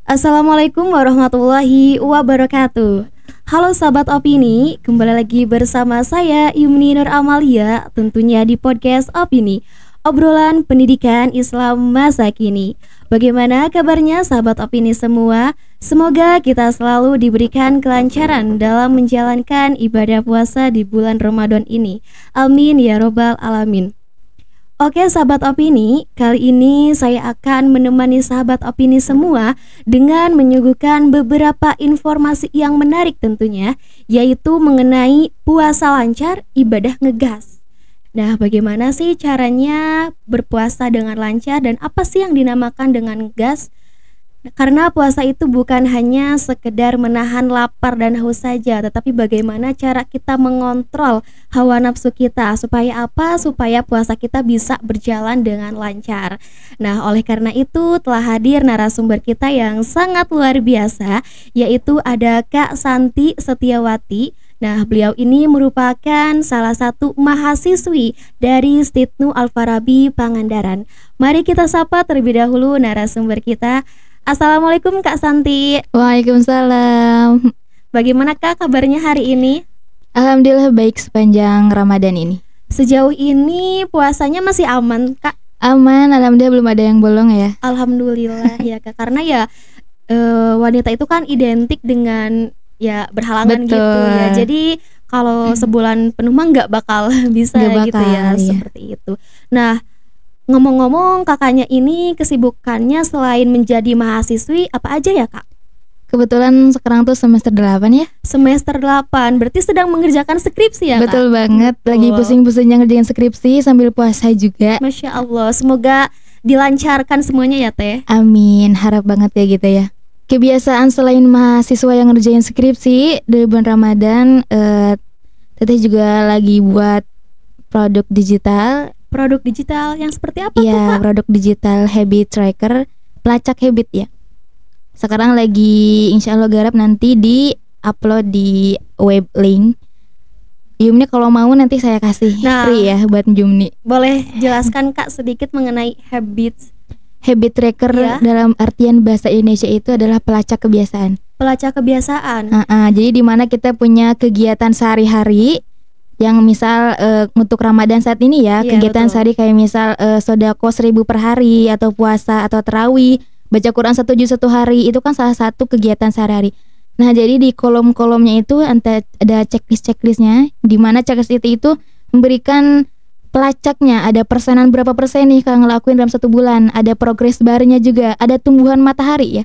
Assalamualaikum warahmatullahi wabarakatuh. Halo sahabat opini, kembali lagi bersama saya Yumni Nur Amalia, tentunya di podcast Opini, obrolan pendidikan Islam masa kini. Bagaimana kabarnya sahabat opini semua? Semoga kita selalu diberikan kelancaran dalam menjalankan ibadah puasa di bulan Ramadan ini. Amin ya robbal alamin. Oke sahabat opini, kali ini saya akan menemani sahabat opini semua dengan menyuguhkan beberapa informasi yang menarik tentunya, yaitu mengenai puasa lancar, ibadah ngegas. Nah, bagaimana sih caranya berpuasa dengan lancar dan apa sih yang dinamakan dengan ngegas? Karena puasa itu bukan hanya sekedar menahan lapar dan haus saja, tetapi bagaimana cara kita mengontrol hawa nafsu kita. Supaya apa? Supaya puasa kita bisa berjalan dengan lancar. Nah, oleh karena itu telah hadir narasumber kita yang sangat luar biasa, yaitu ada Kak Santi Setiawati. Nah, beliau ini merupakan salah satu mahasiswi dari Stitnu Al-Farabi Pangandaran. Mari kita sapa terlebih dahulu narasumber kita. Assalamualaikum Kak Santi. Waalaikumsalam. Bagaimana Kak kabarnya hari ini? Alhamdulillah baik sepanjang Ramadan ini. Sejauh ini puasanya masih aman Kak? Aman, alhamdulillah belum ada yang bolong ya. Alhamdulillah ya Kak, karena ya wanita itu kan identik dengan ya berhalangan. Betul. Gitu ya. Jadi kalau sebulan penuh mah nggak bakal bisa Nggak gitu bakal, ya, iya. seperti itu. Nah, ngomong-ngomong kakaknya ini kesibukannya selain menjadi mahasiswi apa aja ya Kak? Kebetulan sekarang tuh semester 8 ya. Semester 8, berarti sedang mengerjakan skripsi ya Kak? Betul banget, lagi pusing-pusingnya ngerjain skripsi sambil puasa juga. Masya Allah, semoga dilancarkan semuanya ya Teh. Amin, harap banget ya gitu ya. Kebiasaan selain mahasiswa yang ngerjain skripsi di bulan Ramadan, Teteh juga lagi buat produk digital. Produk digital yang seperti apa tuh Iya, Kak? produk digital habit tracker, pelacak habit ya. Sekarang lagi insya Allah garap nanti di upload di web link. Yumni kalau mau nanti saya kasih free ya buat Yumni. Boleh jelaskan Kak sedikit mengenai habits? Habit tracker Ya. dalam artian bahasa Indonesia itu adalah pelacak kebiasaan. Pelacak kebiasaan. Jadi di mana kita punya kegiatan sehari-hari yang misal untuk Ramadan saat ini ya, Iya, kegiatan betul. sehari kayak misal sodako 1000 per hari, atau puasa atau tarawih, baca Quran 1 juz 1 hari, itu kan salah satu kegiatan sehari-hari. Nah, jadi di kolom-kolomnya itu ada checklist-checklistnya, di mana checklist itu memberikan pelacaknya, ada persenan berapa persen nih kalau ngelakuin dalam 1 bulan, ada progres barnya juga, ada tumbuhan matahari ya.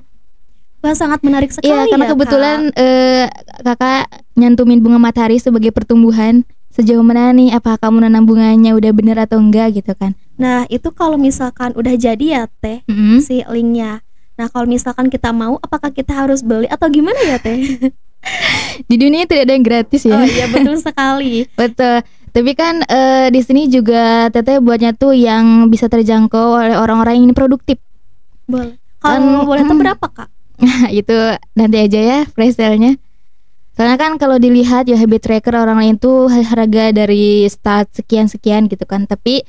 Wah, sangat menarik sekali. Iya, karena ya, kebetulan Kak. kakak nyantumin bunga matahari sebagai pertumbuhan. Sejauh mana nih, apa kamu nanam bunganya udah bener atau enggak gitu kan? Nah, itu kalau misalkan udah jadi ya Teh, Mm-mm. si linknya. Nah, kalau misalkan kita mau, apakah kita harus beli atau gimana ya Teh? Di dunia tidak ada yang gratis ya. Oh iya, betul sekali. Betul. Tapi kan di sini juga Teteh buatnya tuh yang bisa terjangkau oleh orang-orang yang ingin produktif. Boleh. Kalau boleh tahu berapa Kak? Itu nanti aja ya flash sale-nya. Soalnya kan kalau dilihat ya habit tracker orang lain tuh harga dari start sekian-sekian gitu kan. Tapi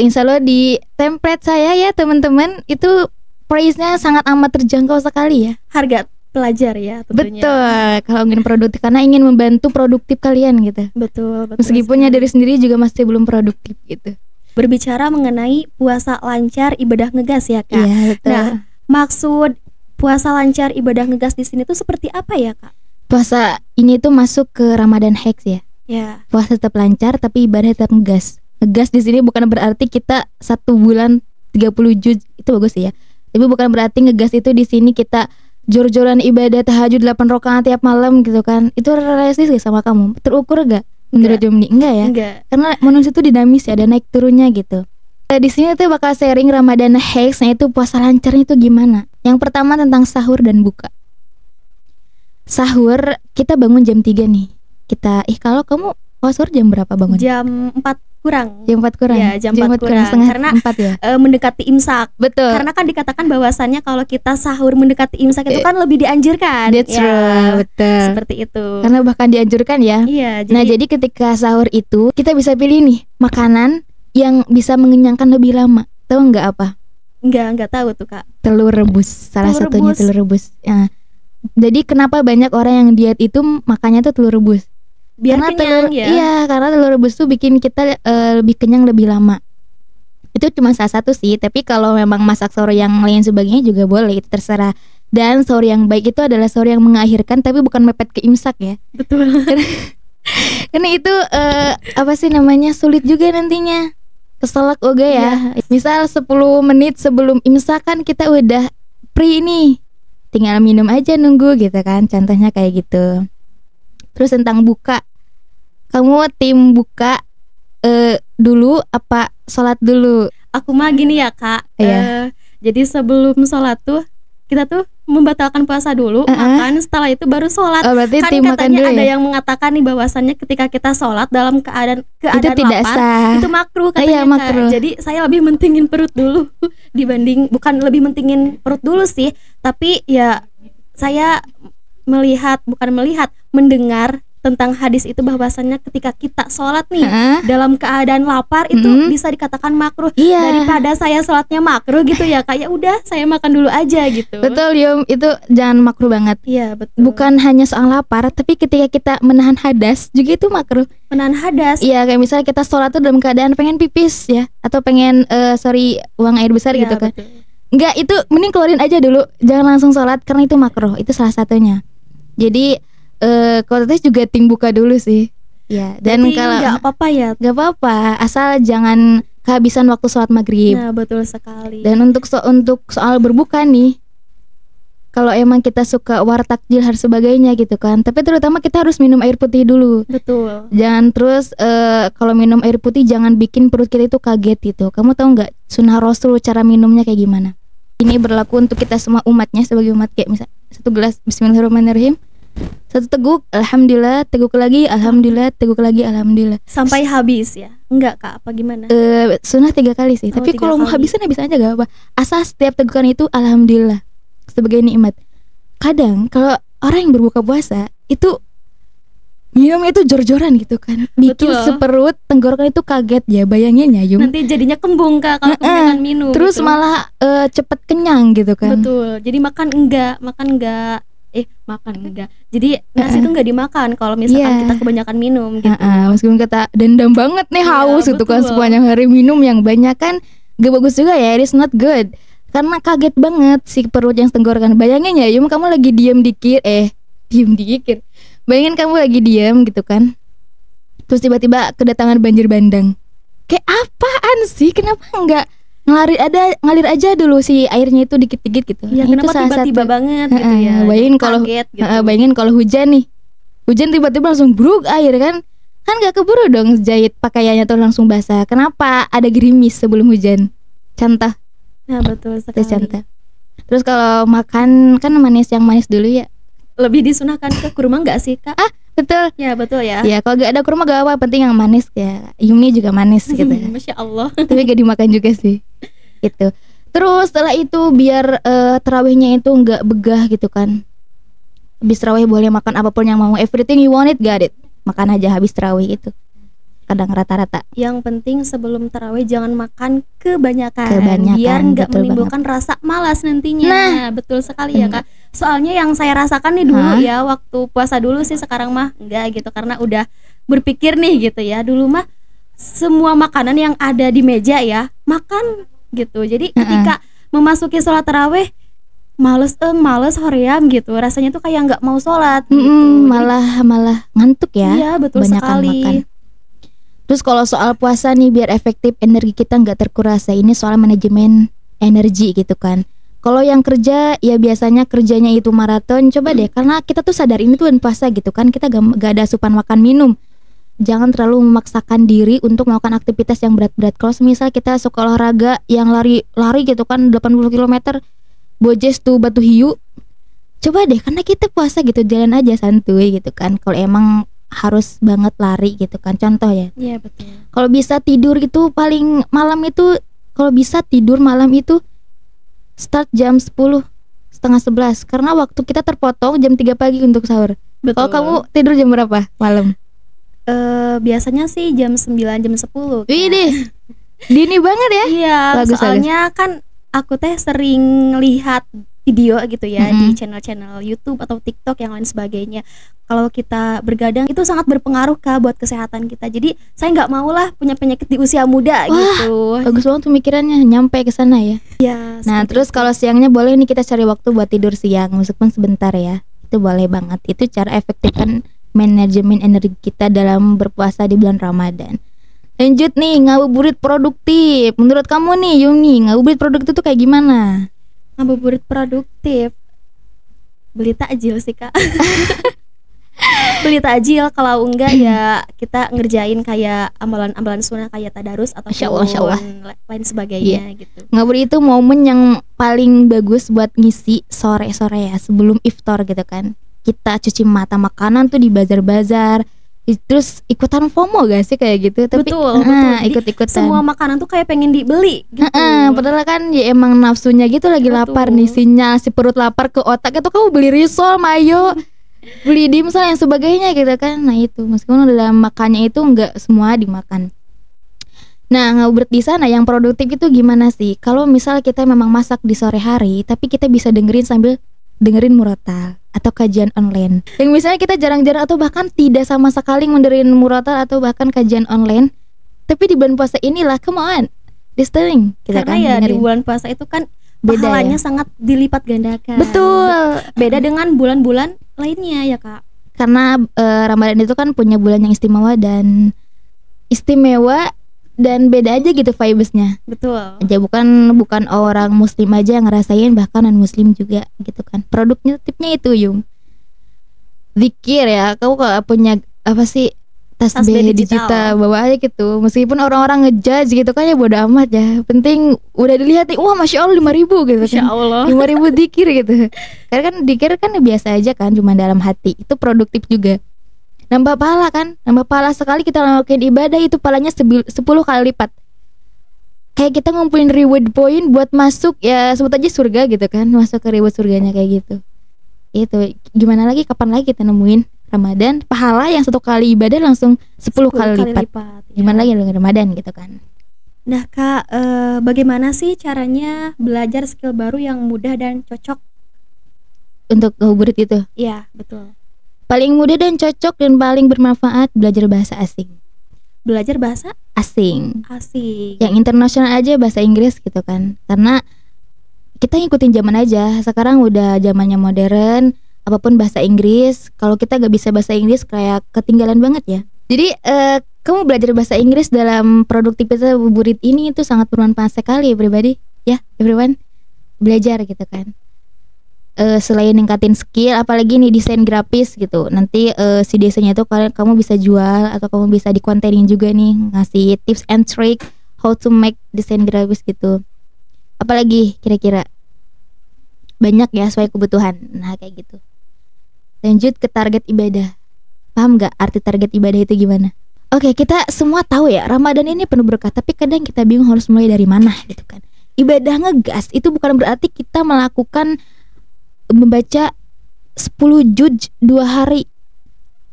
insya Allah di template saya ya teman-teman itu price-nya sangat amat terjangkau sekali ya. Harga pelajar ya tentunya. Betul, kalau ingin produktif karena ingin membantu produktif kalian gitu. Betul. Meskipun sekali. dari sendiri juga masih belum produktif gitu. Berbicara mengenai puasa lancar ibadah ngegas ya Kak. Iya, betul. Nah, maksud puasa lancar ibadah ngegas di sini tuh seperti apa ya Kak? Puasa ini tuh masuk ke Ramadan Hex ya. Ya. Puasa tetap lancar tapi ibadah tetap ngegas. Ngegas di sini bukan berarti kita 1 bulan 30 juz, itu bagus ya. Tapi bukan berarti ngegas itu di sini kita jor-joran ibadah tahajud 8 rakaat tiap malam gitu kan. Itu realistis gak sama kamu? Terukur gak? Menurut Yumni? Enggak ya? Enggak. Karena manusia itu dinamis ya, ada naik turunnya gitu. Di sini tuh bakal sharing Ramadan Hacks-nya itu puasa lancarnya itu gimana. Yang pertama tentang sahur dan buka. Sahur kita bangun jam 3 nih. Kalau kamu sahur jam berapa bangun? Jam 4 kurang. Jam 4 kurang. Ya, jam 4 kurang. setengah Karena 4 ya. Mendekati imsak. Betul. Karena kan dikatakan bahwasannya kalau kita sahur mendekati imsak itu kan lebih dianjurkan. That's ya, right, betul. seperti itu. Karena bahkan dianjurkan ya. Iya, Nah, jadi ketika sahur itu kita bisa pilih nih makanan yang bisa mengenyangkan lebih lama. Tahu nggak apa? Enggak tahu tuh Kak. Telur rebus, salah Telur satunya rebus. telur rebus. Nah, jadi kenapa banyak orang yang diet itu makannya tuh telur rebus? Biar Karena kenyang ya. Iya, karena telur rebus tuh bikin kita lebih kenyang lebih lama. Itu cuma salah satu sih, tapi kalau memang masak sahur yang lain sebagainya juga boleh, itu terserah. Dan sahur yang baik itu adalah sahur yang mengakhirkan tapi bukan mepet ke imsak ya. Betul. Karena itu apa sih namanya, sulit juga nantinya keselak oga ya. Misal 10 menit sebelum imsak kan kita udah pre nih, tinggal minum aja nunggu gitu kan, contohnya kayak gitu. Terus tentang buka, kamu tim buka dulu apa sholat dulu? Aku mah gini ya Kak. Iya. Jadi sebelum sholat tuh kita tuh membatalkan puasa dulu, makan, setelah itu baru sholat. Oh, berarti Kan tim makan katanya dulu ada ya? yang mengatakan nih bahwasannya ketika kita sholat dalam keadaan Itu tidak lapar, sah. itu makruh Oh, iya, katanya Kak. makruh. Jadi saya lebih mentingin perut dulu dibanding, bukan lebih mentingin perut dulu sih, tapi ya saya mendengar tentang hadis itu bahwasannya ketika kita sholat nih dalam keadaan lapar itu bisa dikatakan makruh. Iya. Daripada saya sholatnya makruh gitu ya Kak, ya udah saya makan dulu aja gitu. Betul Yum, itu jangan makruh banget. Iya betul. Bukan hanya soal lapar, tapi ketika kita menahan hadas juga itu makruh. Menahan hadas. Iya, kayak misalnya kita sholat tuh dalam keadaan pengen pipis ya, atau pengen buang air besar Iya, gitu kan. betul. Enggak, itu mending keluarin aja dulu, jangan langsung sholat karena itu makruh. Itu salah satunya. Jadi kalau tes juga tim buka dulu sih. Ya, dan Berarti kalau nggak apa-apa ya. nggak apa-apa, asal jangan kehabisan waktu sholat maghrib. Nah betul sekali. Dan untuk soal berbuka nih, kalau emang kita suka wartakjil harus sebagainya gitu kan, tapi terutama kita harus minum air putih dulu. Betul. Jangan terus kalau minum air putih jangan bikin perut kita itu kaget gitu. Kamu tahu nggak sunnah Rasul cara minumnya kayak gimana? Ini berlaku untuk kita semua umatnya, sebagai umat, kayak misal 1 gelas Bismillahirrahmanirrahim, 1 teguk Alhamdulillah, teguk lagi Alhamdulillah, teguk lagi Alhamdulillah, Sampai habis ya? Enggak Kak, apa gimana? sunnah 3 kali sih. Oh, Tapi 3 kalau mau kali. habisan aja gak apa. Asal setiap tegukan itu Alhamdulillah sebagai nikmat. Kadang kalau orang yang berbuka puasa itu minumnya itu jor-joran gitu kan, bikin Betul. seperut tenggorokan itu kaget ya, bayangin ya Yum. Nanti jadinya kembung Kak kalau kebanyakan minum. Terus gitu. malah cepet kenyang gitu kan. Betul. Jadi makan enggak. Jadi nasi itu enggak dimakan kalau misalkan Iya. kita kebanyakan minum gitu. Meskipun kita dendam banget nih, Iya, haus gitu kan, betul. sepanjang hari minum yang banyak kan gak bagus juga ya, it is not good. Karena kaget banget si perut yang tenggorokan. Bayangin ya Yum, kamu lagi diem dikit, bayangin kamu lagi diem gitu kan, terus tiba-tiba kedatangan banjir bandang. Kayak apaan sih, kenapa enggak ngalir aja dulu si airnya itu dikit-dikit gitu. Iya, Nah, kenapa salah tiba-tiba satu. banget gitu ya. Bayangin Jadi kalau kaget gitu. bayangin kalau hujan nih, hujan tiba-tiba langsung bruk air kan nggak keburu dong jahit pakaiannya tuh langsung basah. Kenapa ada gerimis sebelum hujan? Contoh, Nah, betul itu sekali. contoh. Terus kalau makan kan yang manis dulu ya. Lebih disunahkan ke kurma enggak sih Kak? Betul. Ya betul ya. Ya kalau gak ada kurma gak apa, penting yang manis ya. Yumi juga manis gitu. Masya Allah. Tapi gak dimakan juga sih. Gitu. Terus setelah itu biar terawihnya itu nggak begah gitu kan. Habis terawih boleh makan apapun yang mau. Everything you want it, got it. Makan aja habis terawih itu. Kadang rata-rata. Yang penting sebelum tarawih jangan makan kebanyakan, Kebanyakan, biar nggak betul menimbulkan rasa malas nantinya. Nah, betul sekali ya Kak. Soalnya yang saya rasakan nih dulu ya waktu puasa dulu sih, sekarang mah enggak gitu karena udah berpikir nih gitu ya. Dulu mah semua makanan yang ada di meja ya makan gitu. Jadi ketika memasuki sholat tarawih males hoream gitu, rasanya tuh kayak nggak mau sholat gitu. Malah ngantuk ya. Iya betul banyakan sekali. makan. Terus kalau soal puasa nih biar efektif energi kita nggak terkuras, ini soal manajemen energi gitu kan. Kalau yang kerja ya biasanya kerjanya itu maraton, coba deh karena kita tuh sadar ini tuh puasa gitu kan, kita gak ada asupan makan minum. Jangan terlalu memaksakan diri untuk melakukan aktivitas yang berat-berat. Kalau misal kita suka olahraga yang lari gitu kan 80 km, Bojes tuh Batu Hiu, coba deh karena kita puasa gitu, jalan aja santuy gitu kan. Kalau emang harus banget lari gitu kan, contoh ya. Iya betul. Kalau bisa tidur itu paling malam itu, kalau bisa tidur malam itu start jam 10, setengah 11, karena waktu kita terpotong jam 3 pagi untuk sahur. Betul. Kalau kamu tidur jam berapa malam? Biasanya sih jam 9, jam 10 Kak. Wih deh, dini banget ya. Iya, Bagus, soalnya kan aku teh sering lihat video gitu ya di channel-channel YouTube atau TikTok yang lain sebagainya. Kalau kita bergadang itu sangat berpengaruh Kak buat kesehatan kita. Jadi saya nggak mau lah punya penyakit di usia muda. Wah, gitu. Bagus banget pemikirannya, nyampe ke sana ya. Ya. Nah terus kalau siangnya boleh nih kita cari waktu buat tidur siang, meskipun sebentar ya. Itu boleh banget. Itu cara efektif kan manajemen energi kita dalam berpuasa di bulan Ramadan. Lanjut nih, ngabuburit produktif. Menurut kamu nih Yumi, ngabuburit produktif itu kayak gimana? Ngabuburit produktif, beli takjil sih Kak. Beli takjil, kalau enggak ya kita ngerjain kayak amalan-amalan sunnah kayak tadarus atau Masya Allah. lain sebagainya gitu. Ngabuburit itu momen yang paling bagus buat ngisi sore-sore ya, sebelum iftar gitu kan. Kita cuci mata makanan tuh di bazar-bazar. Terus ikutan FOMO gak sih kayak gitu? Tapi betul. Ikut-ikutan. Semua makanan tuh kayak pengen dibeli gitu. Padahal kan ya emang nafsunya gitu, lagi lapar nih, sinyal si perut lapar ke otak itu kamu beli risol, mayo, beli dimsum yang sebagainya gitu kan. Nah itu meskipun dalam makannya itu enggak semua dimakan. Nah ngabuburit di sana yang produktif itu gimana sih? Kalau misal kita memang masak di sore hari, tapi kita bisa dengerin sambil dengerin murotal atau kajian online. Yang misalnya kita jarang-jarang atau bahkan tidak sama sekali mendengerin murotal atau bahkan kajian online, tapi di bulan puasa inilah, come on, listening kita. Karena kan ya dengerin. di bulan puasa itu kan Beda pahalanya ya? sangat dilipat gandakan. Betul. Beda dengan bulan-bulan lainnya ya Kak. Karena Ramadan itu kan punya bulan yang istimewa dan beda aja gitu vibesnya. Betul. Aja bukan orang muslim aja yang ngerasain, bahkan non muslim juga gitu kan. Produknya tipnya itu Yung. Zikir ya, kamu kalau punya apa sih tasbih digital bawa aja gitu. Meskipun orang-orang ngejudge gitu kan ya bodo amat ya. Penting udah dilihat nih, wah Masya Allah 5.000 gitu kan. Masya Allah 5.000 zikir gitu. Karena kan zikir kan biasa aja kan, cuma dalam hati. Itu produktif juga. Nambah pahala kan, nambah pahala sekali kita ngelakuin ibadah itu pahalanya 10 kali lipat. Kayak kita ngumpulin reward point buat masuk ya sebut aja surga gitu kan, masuk ke reward surganya kayak gitu. Itu gimana lagi, kapan lagi kita nemuin Ramadan pahala yang 1 kali ibadah langsung 10 kali lipat. Gimana lagi dengan Ramadan gitu kan. Nah Kak, bagaimana sih caranya belajar skill baru yang mudah dan cocok untuk ngabuburit itu? Iya betul. Paling mudah dan cocok dan paling bermanfaat belajar bahasa asing. Belajar bahasa asing. Yang internasional aja bahasa Inggris gitu kan. Karena kita ngikutin zaman aja. Sekarang udah zamannya modern, apapun bahasa Inggris. Kalau kita gak bisa bahasa Inggris kayak ketinggalan banget ya. Jadi kamu belajar bahasa Inggris dalam produktivitas ngabuburit ini itu sangat bermanfaat sekali ya pribadi. Ya everyone, belajar gitu kan. Selain ningkatin skill, apalagi nih desain grafis gitu. Nanti si desainnya tuh kamu bisa jual atau kamu bisa dikontenin juga nih, ngasih tips and trick how to make desain grafis gitu. Apalagi kira-kira banyak ya sesuai kebutuhan. Nah kayak gitu. Lanjut ke target ibadah. Paham gak arti target ibadah itu gimana? Oke, kita semua tahu ya Ramadan ini penuh berkah, tapi kadang kita bingung harus mulai dari mana gitu kan. Ibadah ngegas itu bukan berarti kita melakukan membaca 10 juz 2 hari.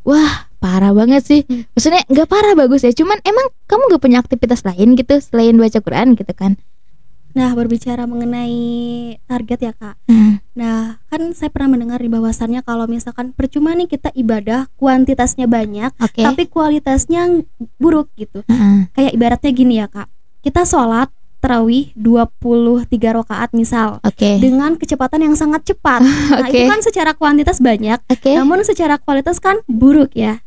Wah parah banget sih. Maksudnya gak parah, bagus ya. Cuman emang kamu gak punya aktivitas lain gitu selain baca Quran gitu kan. Nah berbicara mengenai target ya Kak. Nah kan saya pernah mendengar di bahwasannya kalau misalkan percuma nih kita ibadah kuantitasnya banyak, tapi kualitasnya buruk gitu. Kayak ibaratnya gini ya Kak, kita sholat tarawih 23 rakaat misal, dengan kecepatan yang sangat cepat. Nah itu kan secara kuantitas banyak, namun secara kualitas kan buruk ya.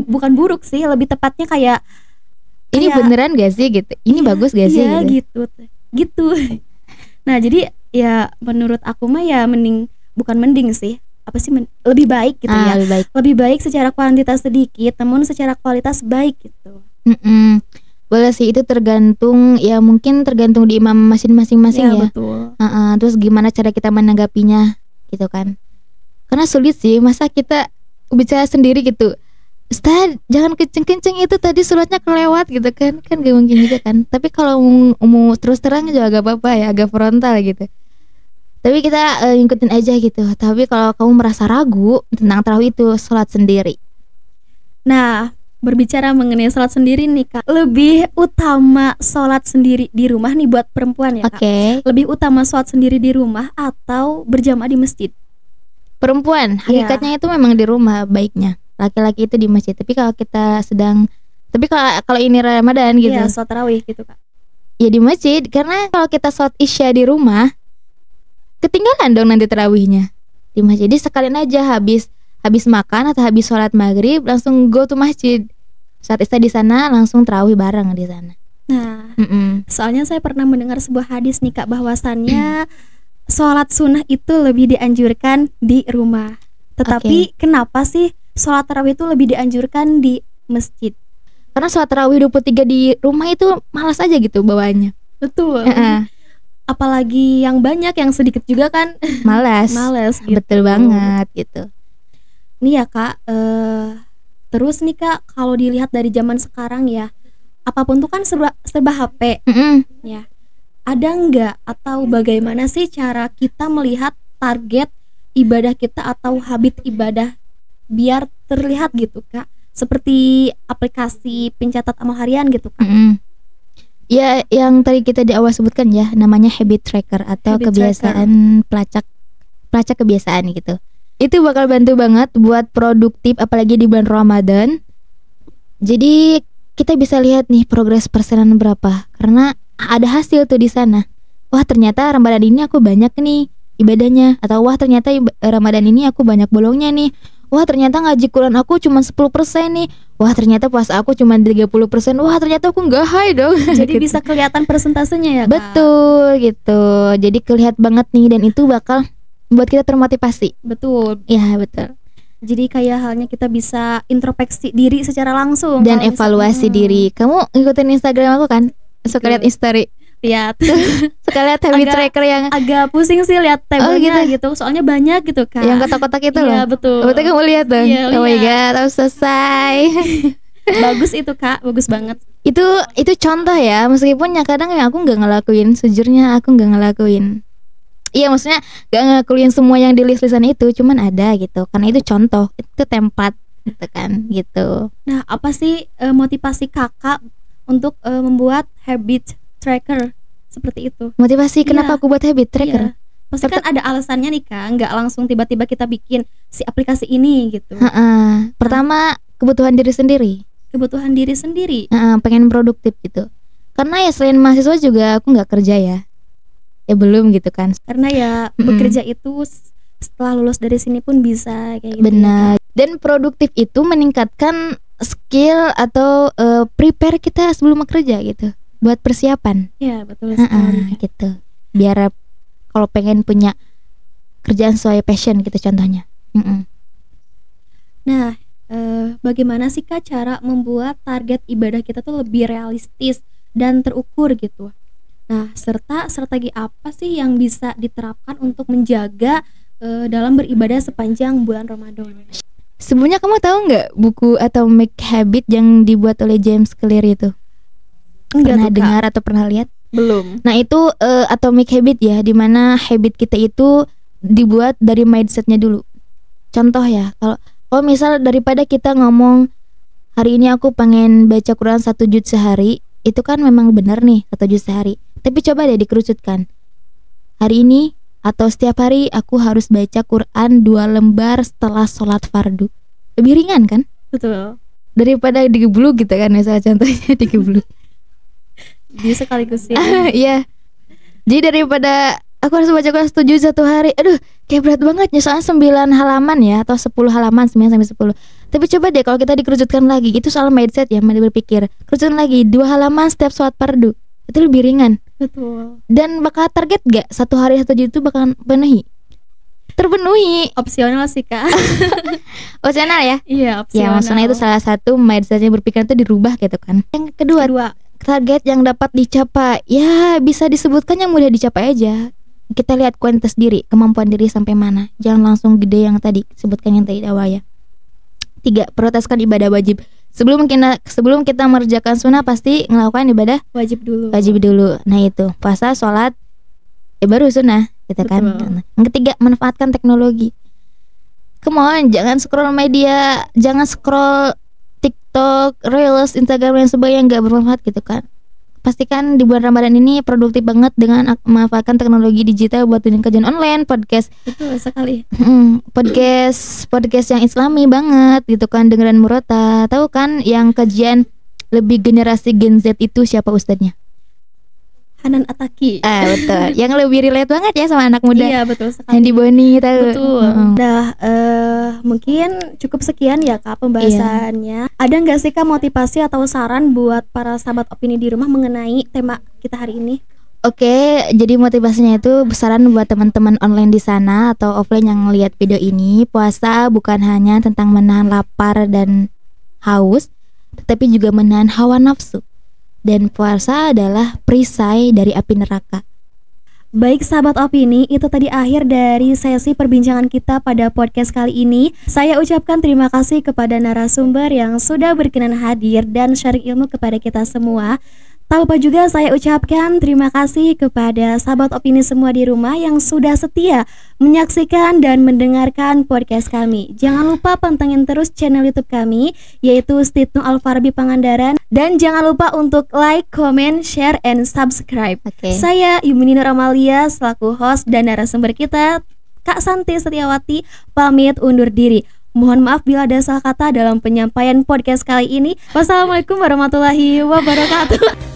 Bukan buruk sih, lebih tepatnya kayak ini beneran gak sih gitu, ini bagus gak sih gitu. Nah jadi ya menurut aku mah ya bukan mending sih, apa sih lebih baik gitu ya. Lebih baik secara kuantitas sedikit namun secara kualitas baik gitu. Boleh sih, itu tergantung ya, mungkin tergantung di imam masing-masing ya. Betul. Terus gimana cara kita menanggapinya gitu kan. Karena sulit sih, masa kita bicara sendiri gitu, Ustaz jangan kenceng-kenceng itu tadi suratnya kelewat gitu kan. Kan gak mungkin juga kan. Tapi kalau mau terus terang juga gak apa-apa ya, agak frontal gitu. Tapi kita ngikutin aja gitu. Tapi kalau kamu merasa ragu tentang tarawih itu, sholat sendiri. Nah berbicara mengenai sholat sendiri nih Kak, lebih utama sholat sendiri di rumah nih buat perempuan ya Kak. Oke. Lebih utama sholat sendiri di rumah atau berjamaah di masjid? Perempuan hakikatnya itu memang di rumah baiknya. Laki-laki itu di masjid. Tapi kalau kalau ini Ramadan gitu. Iya, sholat tarawih gitu Kak. Ya di masjid, karena kalau kita sholat isya di rumah ketinggalan dong nanti tarawihnya di masjid. Jadi sekalian aja habis makan atau habis sholat maghrib langsung go to masjid. Saat isya di sana langsung tarawih bareng di sana. Nah, soalnya saya pernah mendengar sebuah hadis nih Kak, bahwasannya sholat sunnah itu lebih dianjurkan di rumah. Tetapi kenapa sih sholat tarawih itu lebih dianjurkan di masjid? Karena sholat tarawih 23 di rumah itu malas aja gitu bawaannya. Betul. Apalagi yang banyak, yang sedikit juga kan malas. gitu. Betul banget gitu. Nih ya Kak, terus nih Kak, kalau dilihat dari zaman sekarang ya, apapun tuh kan serba HP. Ya. Ada nggak atau bagaimana sih cara kita melihat target ibadah kita atau habit ibadah biar terlihat gitu Kak? Seperti aplikasi pencatat amal harian gitu Kak. Ya, yang tadi kita di awal sebutkan ya, namanya habit tracker atau kebiasaan pelacak kebiasaan gitu. Itu bakal bantu banget buat produktif apalagi di bulan Ramadan. Jadi kita bisa lihat nih progres persenan berapa, karena ada hasil tuh di sana. Wah, ternyata Ramadan ini aku banyak nih ibadahnya, atau wah ternyata Ramadan ini aku banyak bolongnya nih. Wah, ternyata ngaji Quran aku cuma 10% nih. Wah, ternyata puasa aku cuma 30%. Wah, ternyata aku nggak high dong. Jadi gitu. bisa kelihatan persentasenya ya Kak? Betul gitu. Jadi kelihatan banget nih, dan itu bakal buat kita termotivasi. Betul. Ya, betul. Jadi kayak halnya kita bisa introspeksi diri secara langsung dan evaluasi diri. Kamu ngikutin Instagram aku kan? Suka lihat story. Lihat. Suka lihat habit tracker yang agak pusing sih lihat tabelnya gitu. Soalnya banyak gitu Kak. Yang kotak-kotak itu loh. Iya, betul. Betul kamu lihat tuh. Iya, oh my god, harus selesai. Bagus itu Kak, bagus banget. Itu contoh ya, meskipun ya kadang ya aku nggak ngelakuin, sejujurnya aku nggak ngelakuin. Iya, maksudnya nggak ngelakuin semua yang di list-listan itu, cuman ada gitu. Karena itu contoh, itu template gitu kan, gitu. Nah, apa sih motivasi Kakak untuk membuat habit tracker seperti itu? Motivasi kenapa aku buat habit tracker? Pasti kan ada alasannya nih Kak, nggak langsung tiba-tiba kita bikin si aplikasi ini gitu. Pertama, kebutuhan diri sendiri. Kebutuhan diri sendiri. Pengen produktif gitu. Karena ya selain mahasiswa juga aku nggak kerja ya. Ya belum gitu kan. Karena ya bekerja itu setelah lulus dari sini pun bisa kayak gitu. Benar. Dan produktif itu meningkatkan skill atau prepare kita sebelum bekerja gitu. Buat persiapan. Ya, betul sekali. Gitu. Biar kalau pengen punya kerjaan sesuai passion gitu contohnya. Nah, bagaimana sih Kak cara membuat target ibadah kita tuh lebih realistis dan terukur gitu? Nah, serta strategi apa sih yang bisa diterapkan untuk menjaga dalam beribadah sepanjang bulan Ramadan? Sebelumnya kamu tahu nggak buku Atomic Habit yang dibuat oleh James Clear itu? Enggak pernah dengar atau pernah lihat? Belum. Nah, itu Atomic Habit ya, dimana habit kita itu dibuat dari mindsetnya dulu. Contoh ya, kalau misal daripada kita ngomong hari ini aku pengen baca Quran 1 juz sehari, itu kan memang benar nih 1 juz sehari. Tapi coba deh dikerucutkan. Hari ini atau setiap hari aku harus baca Quran 2 lembar setelah sholat fardu. Lebih ringan kan? Betul. Daripada digebluk gitu kan, misalnya contohnya digebluk. Dia sekaligus ya. Iya. Jadi daripada aku harus baca Quran 1 juz 1 hari, aduh kayak berat banget ya, soalnya 9 halaman ya, atau 10 halaman, 9 sampai 10. Tapi coba deh kalau kita dikerucutkan lagi, itu soal mindset ya, berpikir. Kerucutkan lagi 2 halaman setiap sholat fardu. Itu lebih ringan. Betul. Dan bakal target gak 1 hari 1 juz itu bakal terpenuhi. Opsional sih Kak. Opsional ya? Iya, opsional. Ya, maksudnya itu salah satu mindsetnya berpikir itu dirubah gitu kan. Yang kedua, target yang dapat dicapai, ya bisa disebutkan yang mudah dicapai aja. Kita lihat kuantitas diri, kemampuan diri sampai mana. Jangan langsung gede yang tadi sebutkan yang tadi awal ya. 3, prioritaskan ibadah wajib. Sebelum kita mengerjakan sunnah pasti melakukan ibadah wajib dulu. Nah itu puasa, sholat, baru sunnah gitu kan. Yang ketiga, manfaatkan teknologi. Come on, jangan scroll media, jangan scroll TikTok TikTok, Reels, Instagram dan sebagainya nggak bermanfaat gitu kan. Pastikan di bulan Ramadan ini produktif banget dengan memanfaatkan teknologi digital buat bikin kajian online, podcast. Betul sekali. Podcast yang Islami banget gitu kan, dengeran Murota. Tahu kan yang kajian lebih generasi Gen Z itu siapa ustadznya? Hanan Ataki. Betul. Yang lebih relate banget ya sama anak muda. Iya, betul sekali. Handy Boni tahu. Betul. Mungkin cukup sekian ya Kak pembahasannya. Ada nggak sih Kak motivasi atau saran buat para sahabat opini di rumah mengenai tema kita hari ini? Oke, jadi motivasinya itu besaran buat teman-teman online di sana atau offline yang lihat video ini. Puasa bukan hanya tentang menahan lapar dan haus, tetapi juga menahan hawa nafsu. Dan puasa adalah perisai dari api neraka. Baik sahabat opini, itu tadi akhir dari sesi perbincangan kita pada podcast kali ini. Saya ucapkan terima kasih kepada narasumber yang sudah berkenan hadir dan sharing ilmu kepada kita semua. Tak lupa juga saya ucapkan terima kasih kepada sahabat opini semua di rumah yang sudah setia menyaksikan dan mendengarkan podcast kami. Jangan lupa pantengin terus channel YouTube kami, yaitu Stitnu Alfarabi Pangandaran. Dan jangan lupa untuk like, comment, share, and subscribe. Saya Yumni Nur Amalia selaku host dan narasumber kita, Kak Santi Setiawati, pamit undur diri. Mohon maaf bila ada salah kata dalam penyampaian podcast kali ini. Wassalamualaikum warahmatullahi wabarakatuh.